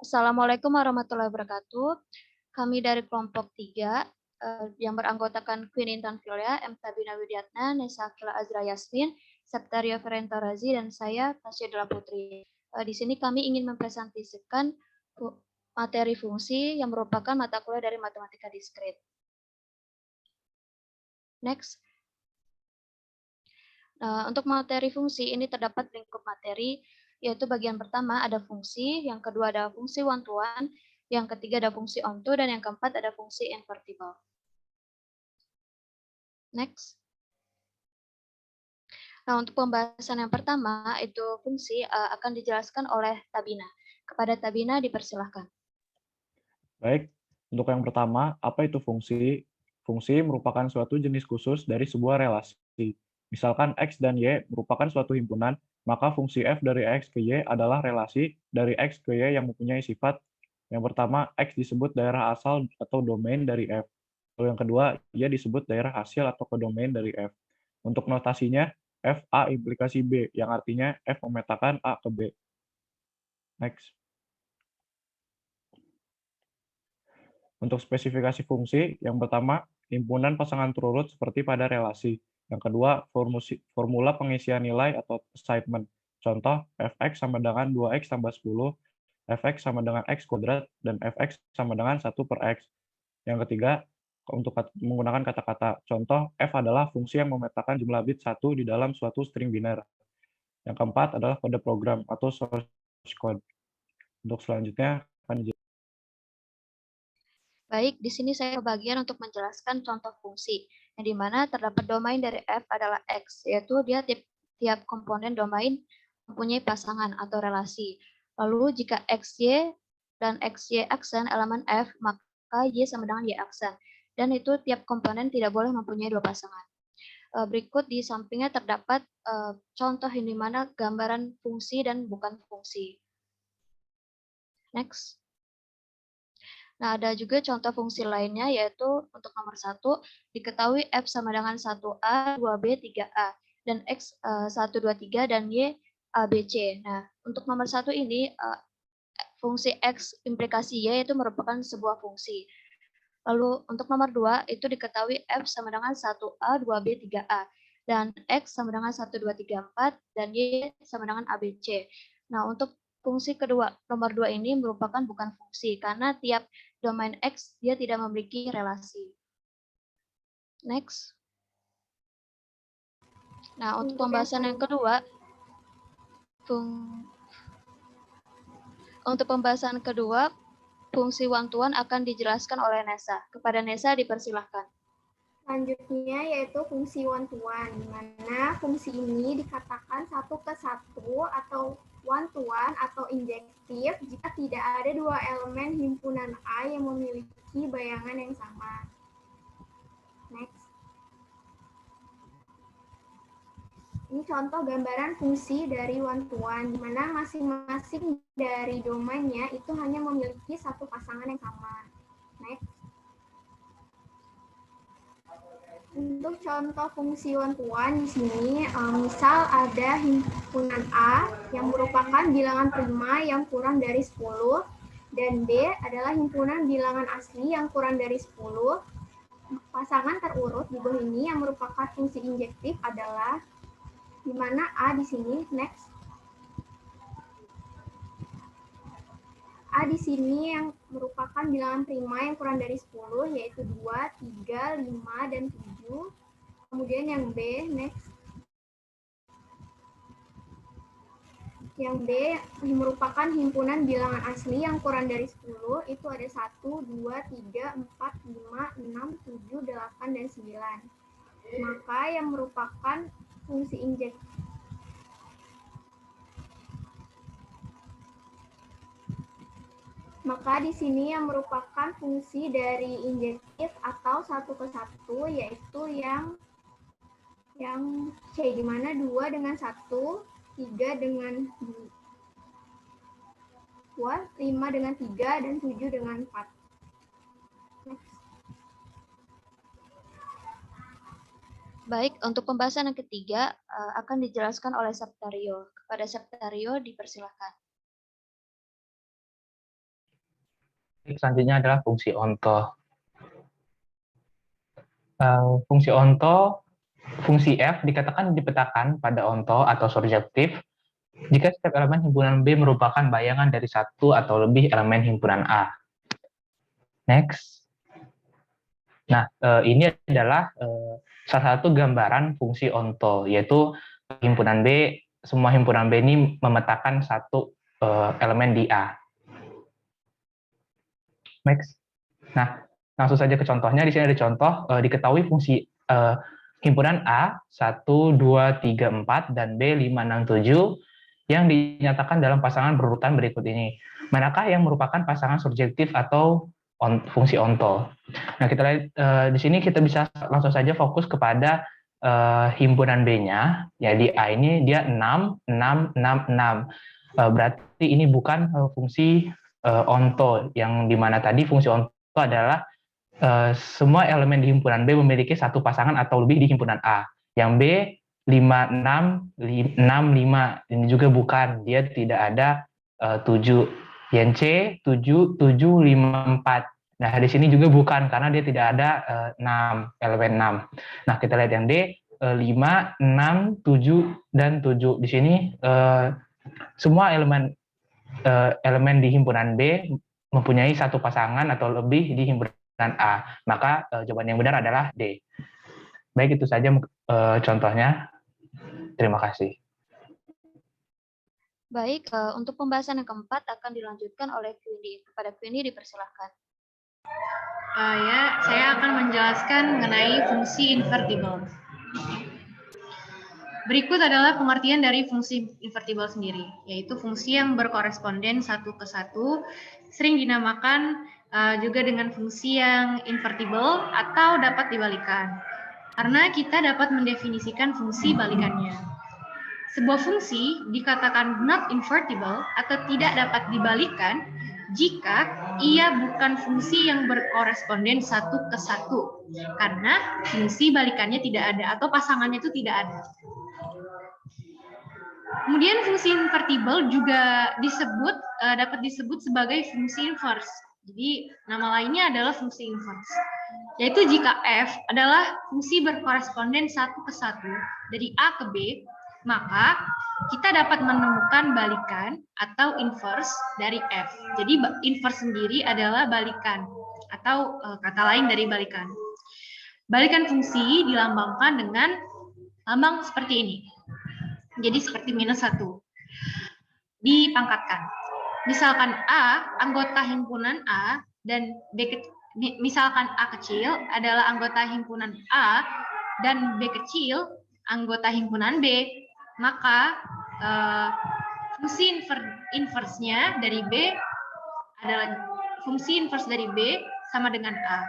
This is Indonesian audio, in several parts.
Assalamualaikum warahmatullahi wabarakatuh. Kami dari kelompok 3 yang beranggotakan Queen Intan Filia, M. Sabina Widiatna, Nesa Akila Azra Yasmin, Septaria Ferenta Razi, dan saya Tasya Dela Putri. Di sini kami ingin mempresentasikan materi fungsi yang merupakan mata kuliah dari matematika diskrit. Next. Untuk materi fungsi ini terdapat lingkup materi, yaitu bagian pertama ada fungsi, yang kedua ada fungsi one-to-one, yang ketiga ada fungsi onto, dan yang keempat ada fungsi invertible. Next. Nah, untuk pembahasan yang pertama, itu fungsi akan dijelaskan oleh Tabina. Kepada Tabina dipersilahkan. Baik, untuk yang pertama, apa itu fungsi? Fungsi merupakan suatu jenis khusus dari sebuah relasi. Misalkan X dan Y merupakan suatu himpunan, maka fungsi f dari X ke Y adalah relasi dari X ke Y yang mempunyai sifat. Yang pertama, X disebut daerah asal atau domain dari F. Lalu yang kedua, Y disebut daerah hasil atau kodomain dari F. Untuk notasinya, F A implikasi B, yang artinya F memetakan A ke B. Next. Untuk spesifikasi fungsi, yang pertama, himpunan pasangan terurut seperti pada relasi. Yang kedua, formula pengisian nilai atau assignment. Contoh, fx sama dengan 2x tambah 10, fx sama dengan x kuadrat, dan fx sama dengan 1 per x. Yang ketiga, untuk menggunakan kata-kata. Contoh, f adalah fungsi yang memetakan jumlah bit 1 di dalam suatu string biner. Yang keempat adalah kode program atau source code. Untuk selanjutnya, akan Baik, di sini saya kebagian untuk menjelaskan contoh fungsi, yang dimana terdapat domain dari f adalah x, yaitu dia tiap komponen domain mempunyai pasangan atau relasi. Lalu jika xy dan xy aksen elemen f, maka y sama dengan y aksen. Dan itu tiap komponen tidak boleh mempunyai dua pasangan. Berikut di sampingnya terdapat contoh yang dimana gambaran fungsi dan bukan fungsi. Next. Nah, ada juga contoh fungsi lainnya, yaitu untuk nomor 1, diketahui F sama dengan 1A, 2B, 3A, dan X 1, 2, 3, dan Y, A, B, C. Nah, untuk nomor 1 ini, fungsi X implikasi Y itu merupakan sebuah fungsi. Lalu untuk nomor 2, itu diketahui F sama dengan 1A, 2B, 3A, dan X sama dengan 1, 2, 3, 4, dan Y sama dengan A, B, C. Nah, untuk fungsi kedua, nomor 2 ini merupakan bukan fungsi, karena tiap domain X dia tidak memiliki relasi. Next. Nah, untuk pembahasan yang kedua, fungsi one-to-one akan dijelaskan oleh Nesa. Kepada Nesa dipersilahkan. Selanjutnya yaitu fungsi one-to-one, di mana fungsi ini dikatakan satu ke satu atau one-to-one atau injektif jika tidak ada dua elemen himpunan A yang memiliki bayangan yang sama. Next. Ini contoh gambaran fungsi dari one-to-one, di mana masing-masing dari domainnya itu hanya memiliki satu pasangan yang sama. Next. Untuk contoh fungsi one-to-one di sini, misal ada himpunan A yang merupakan bilangan prima yang kurang dari 10, dan B adalah himpunan bilangan asli yang kurang dari 10. Pasangan terurut di bawah ini yang merupakan fungsi injektif adalah, di mana A di sini, next. A di sini yang merupakan bilangan prima yang kurang dari 10, yaitu 2, 3, 5, dan 7. Kemudian yang B, next. Yang B merupakan himpunan bilangan asli yang kurang dari 10, itu ada 1, 2, 3, 4, 5, 6, 7, 8, dan 9. Maka yang merupakan fungsi injektif Maka di sini yang merupakan fungsi dari injektif atau satu ke satu, yaitu yang C, di mana 2 dengan 1, 3 dengan 2, 5 dengan 3, dan 7 dengan 4. Next. Baik, untuk pembahasan yang ketiga akan dijelaskan oleh Septario. Kepada Septario dipersilahkan. Selanjutnya adalah fungsi onto. Fungsi onto, fungsi F dikatakan dipetakan pada onto atau surjektif jika setiap elemen himpunan B merupakan bayangan dari satu atau lebih elemen himpunan A. Next. Nah, ini adalah salah satu gambaran fungsi onto, yaitu himpunan B, semua himpunan B ini memetakan satu elemen di A. Next. Nah, langsung saja ke contohnya. Di sini ada contoh, diketahui fungsi himpunan A 1, 2, 3, 4, dan B 5, 6, 7 yang dinyatakan dalam pasangan berurutan berikut ini. Manakah yang merupakan pasangan surjektif atau fungsi onto? Nah, kita lihat di sini kita bisa langsung saja fokus kepada himpunan B-nya. Ya, di A ini dia 6, 6, 6, 6. Berarti ini bukan fungsi onto, yang dimana tadi fungsi onto adalah semua elemen di himpunan B memiliki satu pasangan atau lebih di himpunan A. Yang B 5, 6, 6, 5. Ini juga bukan, dia tidak ada 7. Yang C 7, 7, 5, 4. Nah, di sini juga bukan, karena dia tidak ada 6, elemen 6. Nah, kita lihat yang D 5, 6, 7, dan 7. Di sini semua elemen di himpunan B mempunyai satu pasangan atau lebih di himpunan A. Maka jawaban yang benar adalah D. Baik, itu saja contohnya. Terima kasih. Baik, untuk pembahasan yang keempat akan dilanjutkan oleh Queenie. Kepada Queenie dipersilahkan. Ya, saya akan menjelaskan mengenai fungsi invertible. Berikut adalah pengertian dari fungsi invertible sendiri, yaitu fungsi yang berkoresponden satu ke satu, sering dinamakan juga dengan fungsi yang invertible atau dapat dibalikan. Karena kita dapat mendefinisikan fungsi balikannya. Sebuah fungsi dikatakan not invertible atau tidak dapat dibalikan jika ia bukan fungsi yang berkoresponden satu ke satu, karena fungsi balikannya tidak ada atau pasangannya itu tidak ada. Kemudian fungsi invertible juga dapat disebut sebagai fungsi inverse. Jadi nama lainnya adalah fungsi inverse. Yaitu jika F adalah fungsi berkoresponden satu ke satu dari A ke B, maka kita dapat menemukan balikan atau inverse dari F. Jadi inverse sendiri adalah balikan atau kata lain dari balikan. Balikan fungsi dilambangkan dengan lambang seperti ini. Jadi seperti -1. Dipangkatkan. Misalkan A anggota himpunan A dan misalkan A kecil adalah anggota himpunan A dan B kecil anggota himpunan B, maka fungsi inverse-nya dari B adalah fungsi inverse dari B sama dengan A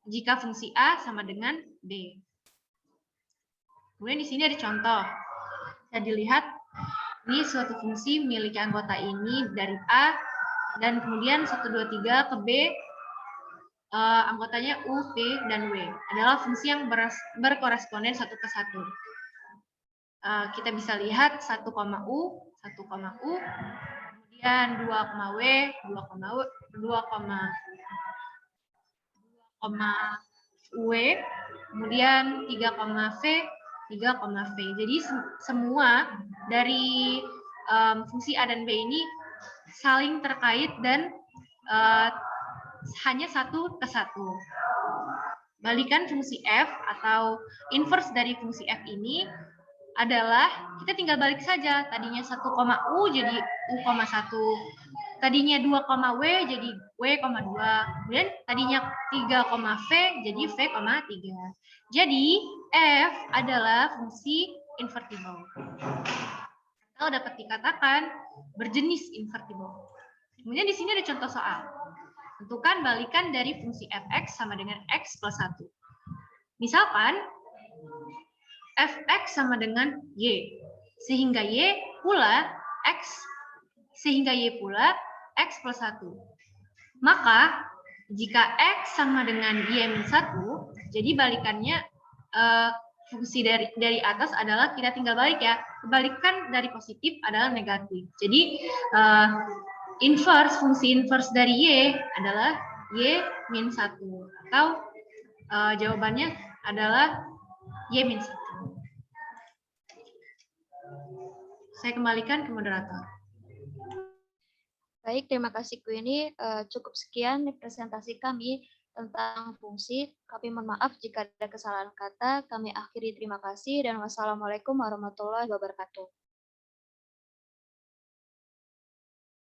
jika fungsi A sama dengan B. Kemudian di sini ada contoh. Bisa dilihat ini suatu fungsi memiliki anggota ini dari A dan kemudian 1, 2, 3 ke B, anggotanya U, V, dan W. Adalah fungsi yang berkoresponden satu ke satu. Kita bisa lihat 1, U, 1, U, kemudian 2, W, 2, W, kemudian 3, V, 3, V. Jadi semua dari fungsi A dan B ini saling terkait dan hanya satu ke satu. Balikan fungsi F atau inverse dari fungsi F ini adalah kita tinggal balik saja. Tadinya 1, U jadi U,1. Tadinya 2, W jadi W,2. Kemudian tadinya 3, V jadi V,3. Jadi F adalah fungsi invertible. Atau dapat dikatakan berjenis invertible. Kemudian di sini ada contoh soal. Tentukan balikan dari fungsi fx sama dengan x plus 1. Misalkan fx sama dengan y, sehingga y pula x plus 1. Maka jika x sama dengan y-1, jadi balikannya fungsi dari atas adalah kita tinggal balik ya. Kebalikan dari positif adalah negatif. Jadi fungsi inverse dari Y adalah Y min 1. Atau jawabannya adalah Y min 1. Saya kembalikan ke moderator. Baik, terima kasih Queenie. Cukup sekian presentasi kami tentang fungsi. Kami mohon maaf jika ada kesalahan kata. Kami akhiri, terima kasih dan wassalamualaikum warahmatullahi wabarakatuh.